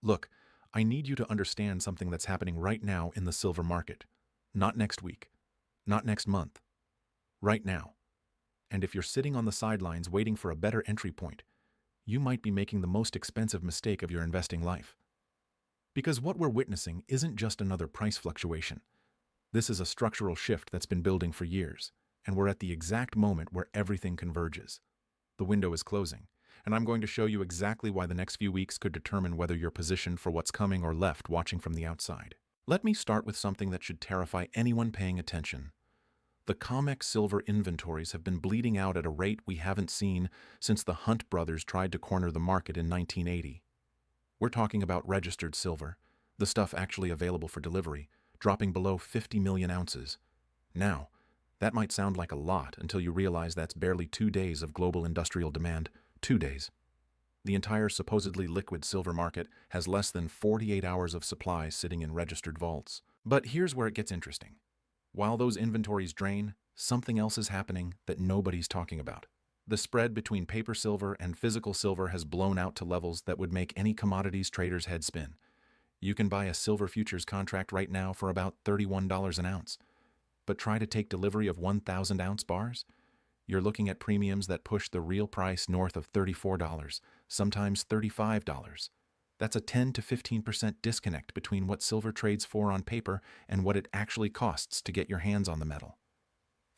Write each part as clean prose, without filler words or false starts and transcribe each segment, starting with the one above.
Look, I need you to understand something that's happening right now in the silver market. Not next week, not next month, right now. And if you're sitting on the sidelines waiting for a better entry point, you might be making the most expensive mistake of your investing life. Because what we're witnessing isn't just another price fluctuation. This is a structural shift that's been building for years, and we're at the exact moment where everything converges. The window is closing, and I'm going to show you exactly why the next few weeks could determine whether you're positioned for what's coming or left watching from the outside. Let me start with something that should terrify anyone paying attention. The COMEX silver inventories have been bleeding out at a rate we haven't seen since the Hunt brothers tried to corner the market in 1980. We're talking about registered silver, the stuff actually available for delivery, dropping below 50 million ounces. Now, that might sound like a lot until you realize that's barely 2 days of global industrial demand. 2 days. The entire supposedly liquid silver market has less than 48 hours of supply sitting in registered vaults. But here's where it gets interesting. While those inventories drain, something else is happening that nobody's talking about. The spread between paper silver and physical silver has blown out to levels that would make any commodities trader's head spin. You can buy a silver futures contract right now for about $31 an ounce. But try to take delivery of 1,000-ounce bars? You're looking at premiums that push the real price north of $34, sometimes $35. That's a 10 to 15% disconnect between what silver trades for on paper and what it actually costs to get your hands on the metal.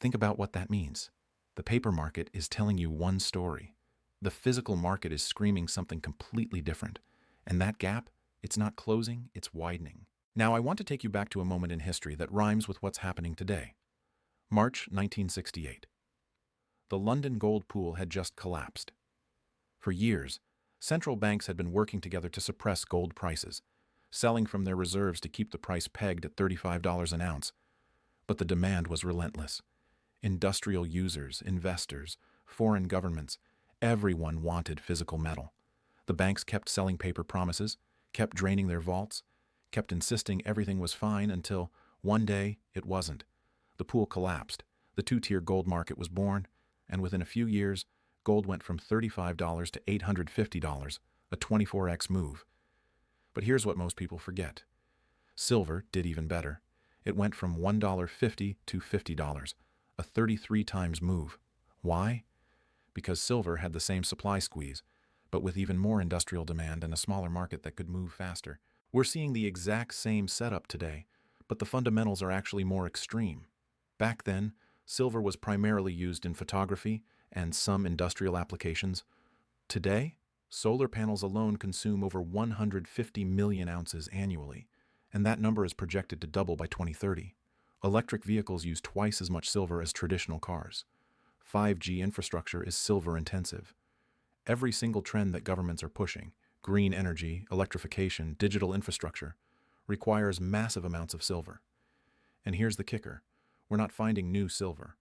Think about what that means. The paper market is telling you one story. The physical market is screaming something completely different. And that gap, it's not closing, it's widening. Now, I want to take you back to a moment in history that rhymes with what's happening today. March 1968. The London gold pool had just collapsed. For years, central banks had been working together to suppress gold prices, selling from their reserves to keep the price pegged at $35 an ounce. But the demand was relentless. Industrial users, investors, foreign governments, everyone wanted physical metal. The banks kept selling paper promises, kept draining their vaults, kept insisting everything was fine until one day it wasn't. The pool collapsed, the two-tier gold market was born, and within a few years, gold went from $35 to $850, a 24x move. But here's what most people forget. Silver did even better. It went from $1.50 to $50, a 33 times move. Why? Because silver had the same supply squeeze, but with even more industrial demand and a smaller market that could move faster. We're seeing the exact same setup today, but the fundamentals are actually more extreme. Back then, silver was primarily used in photography and some industrial applications. Today, solar panels alone consume over 150 million ounces annually, and that number is projected to double by 2030. Electric vehicles use twice as much silver as traditional cars. 5G infrastructure is silver-intensive. Every single trend that governments are pushing, green energy, electrification, digital infrastructure, requires massive amounts of silver. And here's the kicker. We're not finding new silver.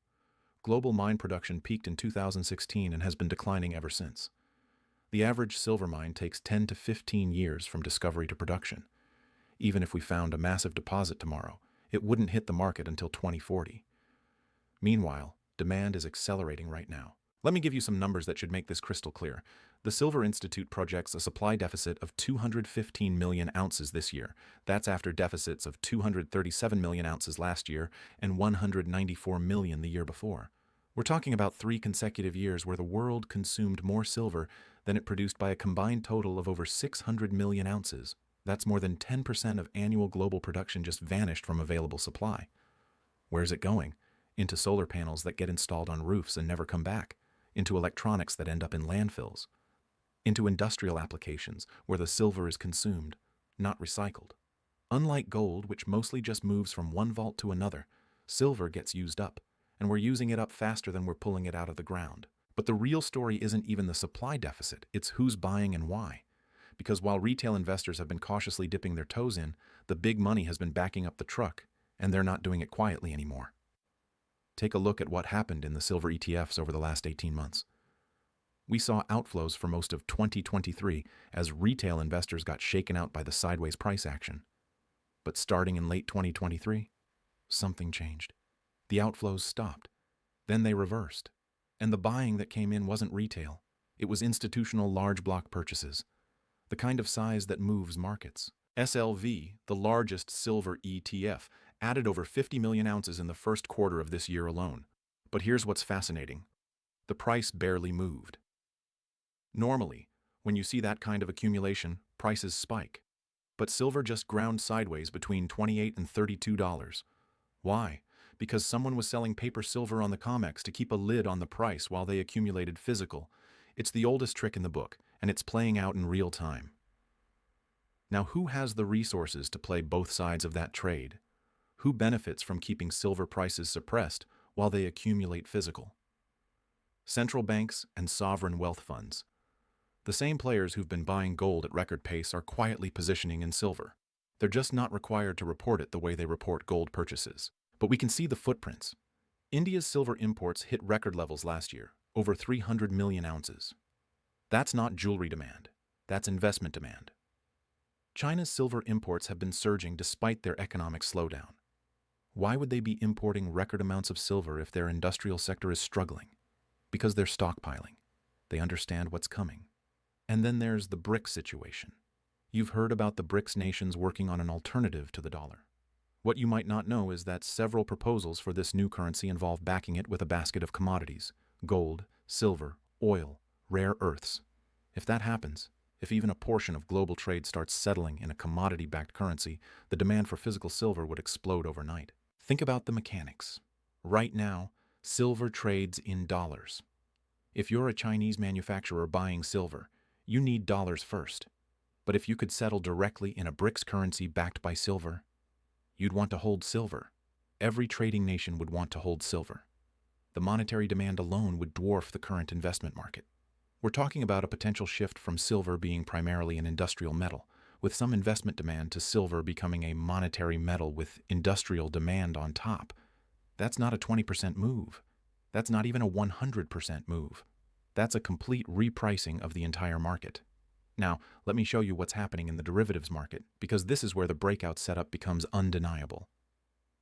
Global mine production peaked in 2016 and has been declining ever since. The average silver mine takes 10 to 15 years from discovery to production. Even if we found a massive deposit tomorrow, it wouldn't hit the market until 2040. Meanwhile, demand is accelerating right now. Let me give you some numbers that should make this crystal clear. The Silver Institute projects a supply deficit of 215 million ounces this year. That's after deficits of 237 million ounces last year and 194 million the year before. We're talking about 3 consecutive years where the world consumed more silver than it produced by a combined total of over 600 million ounces. That's more than 10% of annual global production just vanished from available supply. Where's it going? Into solar panels that get installed on roofs and never come back. Into electronics that end up in landfills, into industrial applications where the silver is consumed, not recycled. Unlike gold, which mostly just moves from one vault to another, silver gets used up, and we're using it up faster than we're pulling it out of the ground. But the real story isn't even the supply deficit, it's who's buying and why. Because while retail investors have been cautiously dipping their toes in, the big money has been backing up the truck, and they're not doing it quietly anymore. Take a look at what happened in the silver ETFs over the last 18 months. We saw outflows for most of 2023 as retail investors got shaken out by the sideways price action. But starting in late 2023, something changed. The outflows stopped. Then they reversed. And the buying that came in wasn't retail. It was institutional large block purchases. the kind of size that moves markets. SLV, the largest silver ETF, added over 50 million ounces in the first quarter of this year alone. But here's what's fascinating. The price barely moved. Normally, when you see that kind of accumulation, prices spike. But silver just ground sideways between $28 and $32. Why? Because someone was selling paper silver on the COMEX to keep a lid on the price while they accumulated physical. It's the oldest trick in the book, and it's playing out in real time. Now, who has the resources to play both sides of that trade? Who benefits from keeping silver prices suppressed while they accumulate physical? Central banks and sovereign wealth funds. The same players who've been buying gold at record pace are quietly positioning in silver. They're just not required to report it the way they report gold purchases. But we can see the footprints. India's silver imports hit record levels last year, over 300 million ounces. That's not jewelry demand. That's investment demand. China's silver imports have been surging despite their economic slowdown. Why would they be importing record amounts of silver if their industrial sector is struggling? Because they're stockpiling. They understand what's coming. And then there's the BRICS situation. You've heard about the BRICS nations working on an alternative to the dollar. What you might not know is that several proposals for this new currency involve backing it with a basket of commodities: gold, silver, oil, rare earths. If that happens, if even a portion of global trade starts settling in a commodity-backed currency, the demand for physical silver would explode overnight. Think about the mechanics. Right now, silver trades in dollars. If you're a Chinese manufacturer buying silver, you need dollars first. But if you could settle directly in a BRICS currency backed by silver, you'd want to hold silver. Every trading nation would want to hold silver. The monetary demand alone would dwarf the current investment market. We're talking about a potential shift from silver being primarily an industrial metal, with some investment demand, to silver becoming a monetary metal with industrial demand on top. That's not a 20% move. That's not even a 100% move. That's a complete repricing of the entire market. Now, let me show you what's happening in the derivatives market, because this is where the breakout setup becomes undeniable.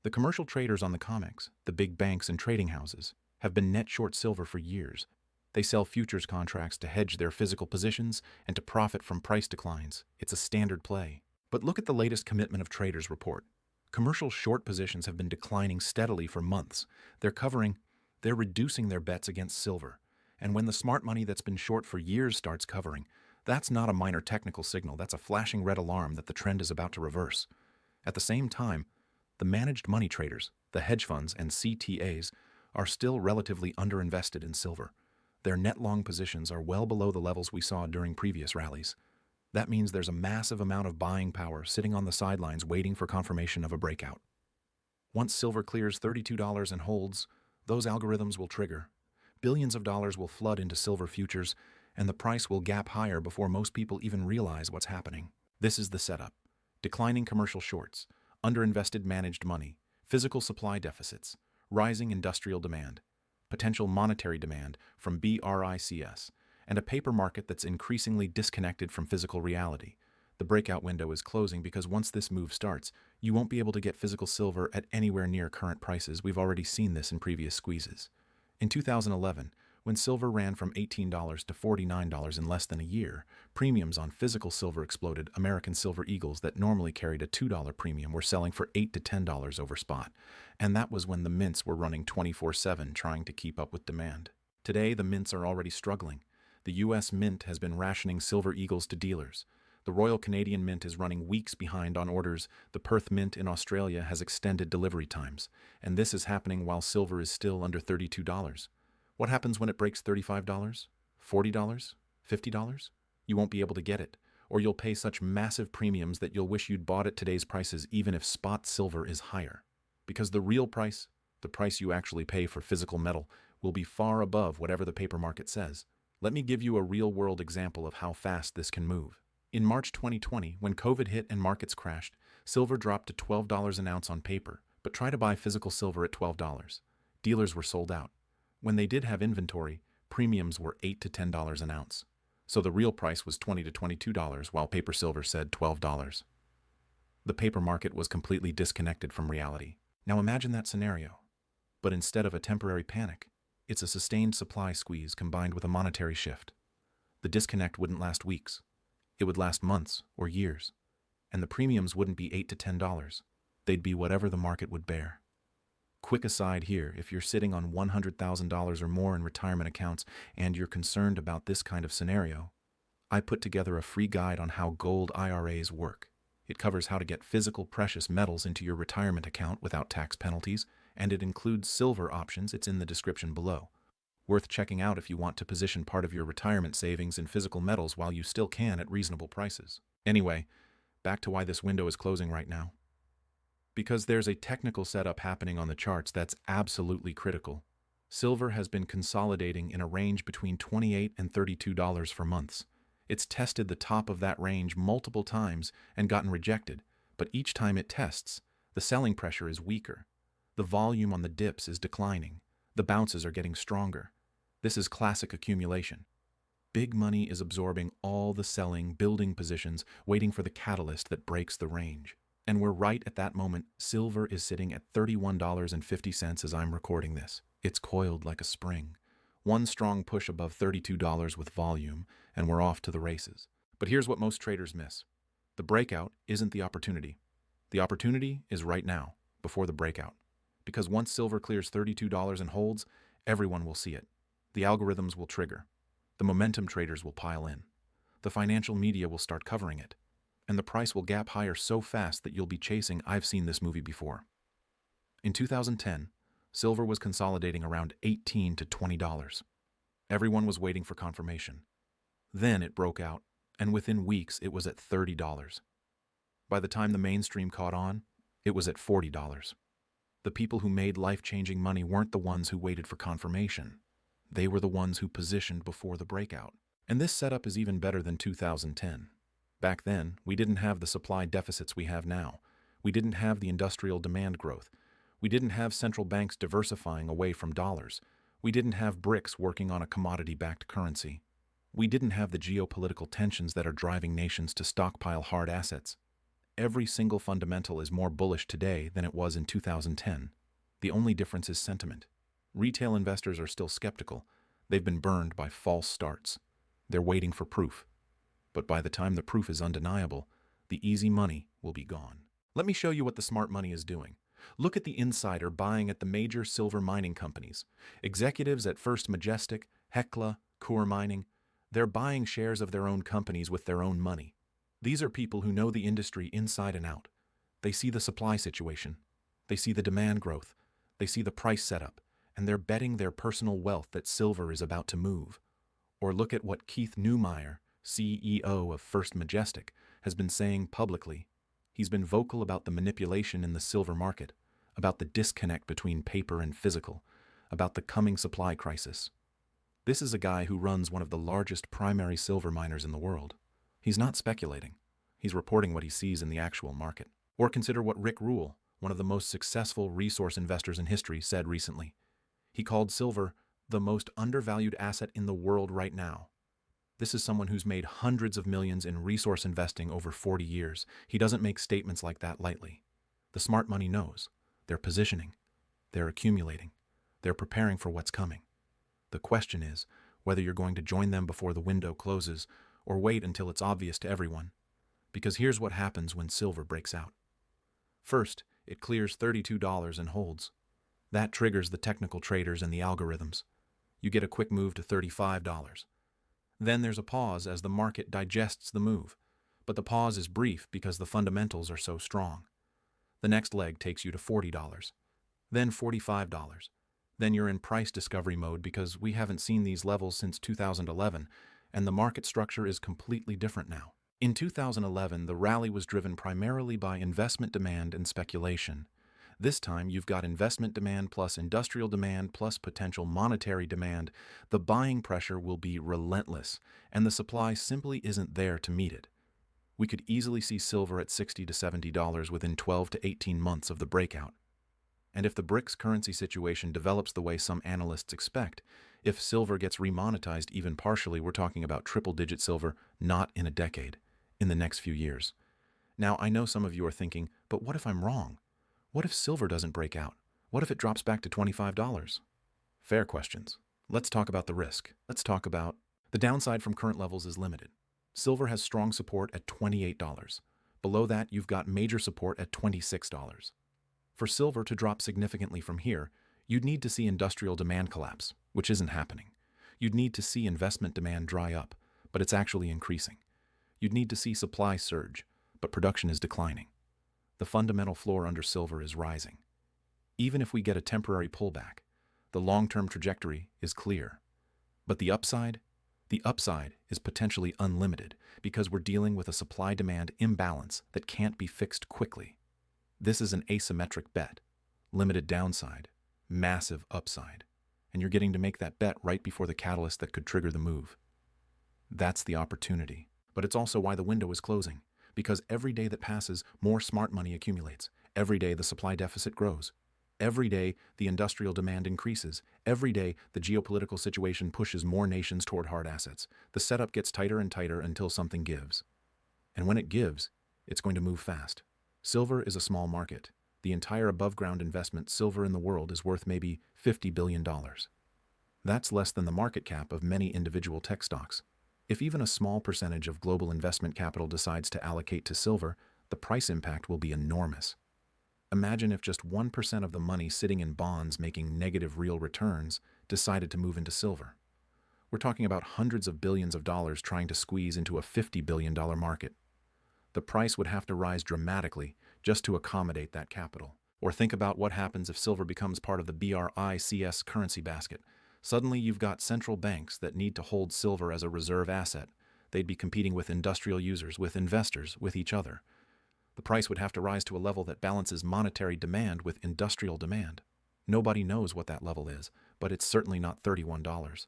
The commercial traders on the COMEX, the big banks and trading houses, have been net short silver for years. They sell futures contracts to hedge their physical positions and to profit from price declines. It's a standard play. But look at the latest commitment of traders report. Commercial short positions have been declining steadily for months. They're reducing their bets against silver. And when the smart money that's been short for years starts covering, that's not a minor technical signal. That's a flashing red alarm that the trend is about to reverse. At the same time, the managed money traders, the hedge funds and CTAs, are still relatively underinvested in silver. Their net long positions are well below the levels we saw during previous rallies. That means there's a massive amount of buying power sitting on the sidelines waiting for confirmation of a breakout. Once silver clears $32 and holds, those algorithms will trigger. Billions of dollars will flood into silver futures, and the price will gap higher before most people even realize what's happening. This is the setup. Declining commercial shorts, underinvested managed money, physical supply deficits, rising industrial demand, potential monetary demand from BRICS, and a paper market that's increasingly disconnected from physical reality. The breakout window is closing because once this move starts, you won't be able to get physical silver at anywhere near current prices. We've already seen this in previous squeezes. In 2011, when silver ran from $18 to $49 in less than a year, premiums on physical silver exploded. American silver eagles that normally carried a $2 premium were selling for $8 to $10 over spot. And that was when the mints were running 24/7 trying to keep up with demand. Today, the mints are already struggling. The U.S. Mint has been rationing silver eagles to dealers. The Royal Canadian Mint is running weeks behind on orders. The Perth Mint in Australia has extended delivery times. And this is happening while silver is still under $32. What happens when it breaks $35, $40, $50? You won't be able to get it, or you'll pay such massive premiums that you'll wish you'd bought at today's prices even if spot silver is higher. Because the real price, the price you actually pay for physical metal, will be far above whatever the paper market says. Let me give you a real-world example of how fast this can move. In March 2020, when COVID hit and markets crashed, silver dropped to $12 an ounce on paper, but try to buy physical silver at $12. Dealers were sold out. When they did have inventory, premiums were $8 to $10 an ounce. So the real price was $20 to $22, while paper silver said $12. The paper market was completely disconnected from reality. Now imagine that scenario. But instead of a temporary panic, it's a sustained supply squeeze combined with a monetary shift. The disconnect wouldn't last weeks. It would last months or years, and the premiums wouldn't be $8 to $10. They'd be whatever the market would bear. Quick aside here, if you're sitting on $100,000 or more in retirement accounts and you're concerned about this kind of scenario, I put together a free guide on how gold IRAs work. It covers how to get physical precious metals into your retirement account without tax penalties, and it includes silver options. It's in the description below. Worth checking out if you want to position part of your retirement savings in physical metals while you still can at reasonable prices. Anyway, back to why this window is closing right now. Because there's a technical setup happening on the charts that's absolutely critical. Silver has been consolidating in a range between $28 and $32 for months. It's tested the top of that range multiple times and gotten rejected, but each time it tests, the selling pressure is weaker. The volume on the dips is declining. The bounces are getting stronger. This is classic accumulation. Big money is absorbing all the selling, building positions, waiting for the catalyst that breaks the range. And we're right at that moment. Silver is sitting at $31.50 as I'm recording this. It's coiled like a spring. One strong push above $32 with volume, and we're off to the races. But here's what most traders miss. The breakout isn't the opportunity. The opportunity is right now, before the breakout. Because once silver clears $32 and holds, everyone will see it. The algorithms will trigger. The momentum traders will pile in. The financial media will start covering it. And the price will gap higher so fast that you'll be chasing. I've seen this movie before. In 2010, silver was consolidating around $18 to $20. Everyone was waiting for confirmation. Then it broke out, and within weeks it was at $30. By the time the mainstream caught on, it was at $40. The people who made life-changing money weren't the ones who waited for confirmation. They were the ones who positioned before the breakout. And this setup is even better than 2010. Back then, we didn't have the supply deficits we have now. We didn't have the industrial demand growth. We didn't have central banks diversifying away from dollars. We didn't have BRICS working on a commodity-backed currency. We didn't have the geopolitical tensions that are driving nations to stockpile hard assets. Every single fundamental is more bullish today than it was in 2010. The only difference is sentiment. Retail investors are still skeptical. They've been burned by false starts. They're waiting for proof. But by the time the proof is undeniable, the easy money will be gone. Let me show you what the smart money is doing. Look at the insider buying at the major silver mining companies. Executives at First Majestic, Hecla, Coeur Mining, they're buying shares of their own companies with their own money. These are people who know the industry inside and out. They see the supply situation. They see the demand growth. They see the price setup, and they're betting their personal wealth that silver is about to move. Or look at what Keith Neumeyer, CEO of First Majestic, has been saying publicly. He's been vocal about the manipulation in the silver market, about the disconnect between paper and physical, about the coming supply crisis. This is a guy who runs one of the largest primary silver miners in the world. He's not speculating. He's reporting what he sees in the actual market. Or consider what Rick Rule, one of the most successful resource investors in history, said recently. He called silver the most undervalued asset in the world right now. This is someone who's made hundreds of millions in resource investing over 40 years. He doesn't make statements like that lightly. The smart money knows. They're positioning. They're accumulating. They're preparing for what's coming. The question is whether you're going to join them before the window closes or wait until it's obvious to everyone. Because here's what happens when silver breaks out. First, it clears $32 and holds. That triggers the technical traders and the algorithms. You get a quick move to $35. Then there's a pause as the market digests the move. But the pause is brief because the fundamentals are so strong. The next leg takes you to $40. Then $45. Then you're in price discovery mode because we haven't seen these levels since 2011, and the market structure is completely different now. In 2011, the rally was driven primarily by investment demand and speculation. This time, you've got investment demand plus industrial demand plus potential monetary demand. The buying pressure will be relentless, and the supply simply isn't there to meet it. We could easily see silver at $60 to $70 within 12 to 18 months of the breakout. And if the BRICS currency situation develops the way some analysts expect, if silver gets remonetized even partially, we're talking about triple-digit silver, not in a decade, in the next few years. Now, I know some of you are thinking, but what if I'm wrong? What if silver doesn't break out? What if it drops back to $25? Fair questions. Let's talk about the risk. Let's talk about the downside from current levels is limited. Silver has strong support at $28. Below that, you've got major support at $26. For silver to drop significantly from here, you'd need to see industrial demand collapse, which isn't happening. You'd need to see investment demand dry up, but it's actually increasing. You'd need to see supply surge, but production is declining. The fundamental floor under silver is rising. Even if we get a temporary pullback, the long-term trajectory is clear. But the upside? The upside is potentially unlimited because we're dealing with a supply-demand imbalance that can't be fixed quickly. This is an asymmetric bet. Limited downside, massive upside. And you're getting to make that bet right before the catalyst that could trigger the move. That's the opportunity. But it's also why the window is closing. Because every day that passes, more smart money accumulates. Every day the supply deficit grows. Every day the industrial demand increases. Every day the geopolitical situation pushes more nations toward hard assets. The setup gets tighter and tighter until something gives. And when it gives, it's going to move fast. Silver is a small market. The entire above-ground investment silver in the world is worth maybe $50 billion. That's less than the market cap of many individual tech stocks. If even a small percentage of global investment capital decides to allocate to silver, the price impact will be enormous. Imagine if just 1% of the money sitting in bonds making negative real returns decided to move into silver. We're talking about hundreds of billions of dollars trying to squeeze into a $50 billion market. The price would have to rise dramatically just to accommodate that capital. Or think about what happens if silver becomes part of the BRICS currency basket. Suddenly you've got central banks that need to hold silver as a reserve asset. They'd be competing with industrial users, with investors, with each other. The price would have to rise to a level that balances monetary demand with industrial demand. Nobody knows what that level is, but it's certainly not $31.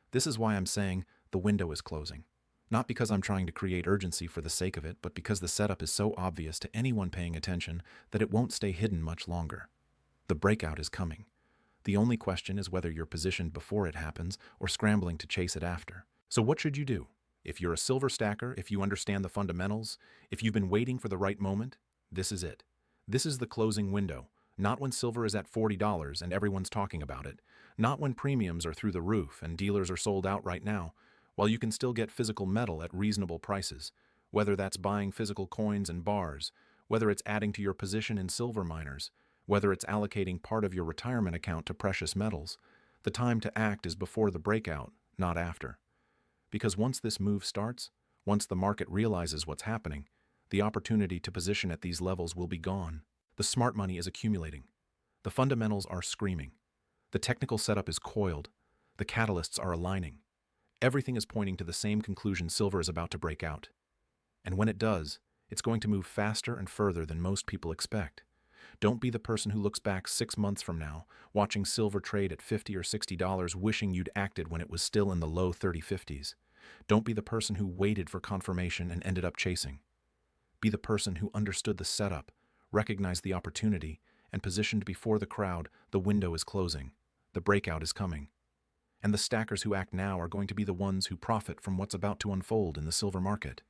This is why I'm saying the window is closing. Not because I'm trying to create urgency for the sake of it, but because the setup is so obvious to anyone paying attention that it won't stay hidden much longer. The breakout is coming. The only question is whether you're positioned before it happens or scrambling to chase it after. So what should you do? If you're a silver stacker, if you understand the fundamentals, if you've been waiting for the right moment, this is it. This is the closing window. Not when silver is at $40 and everyone's talking about it. Not when premiums are through the roof and dealers are sold out right now, while you can still get physical metal at reasonable prices. Whether that's buying physical coins and bars, whether it's adding to your position in silver miners, whether it's allocating part of your retirement account to precious metals, the time to act is before the breakout, not after. Because once this move starts, once the market realizes what's happening, the opportunity to position at these levels will be gone. The smart money is accumulating. The fundamentals are screaming. The technical setup is coiled. The catalysts are aligning. Everything is pointing to the same conclusion: silver is about to break out. And when it does, it's going to move faster and further than most people expect. Don't be the person who looks back 6 months from now, watching silver trade at $50 or $60, wishing you'd acted when it was still in the low 30-50s. Don't be the person who waited for confirmation and ended up chasing. Be the person who understood the setup, recognized the opportunity, and positioned before the crowd. The window is closing. The breakout is coming. And the stackers who act now are going to be the ones who profit from what's about to unfold in the silver market.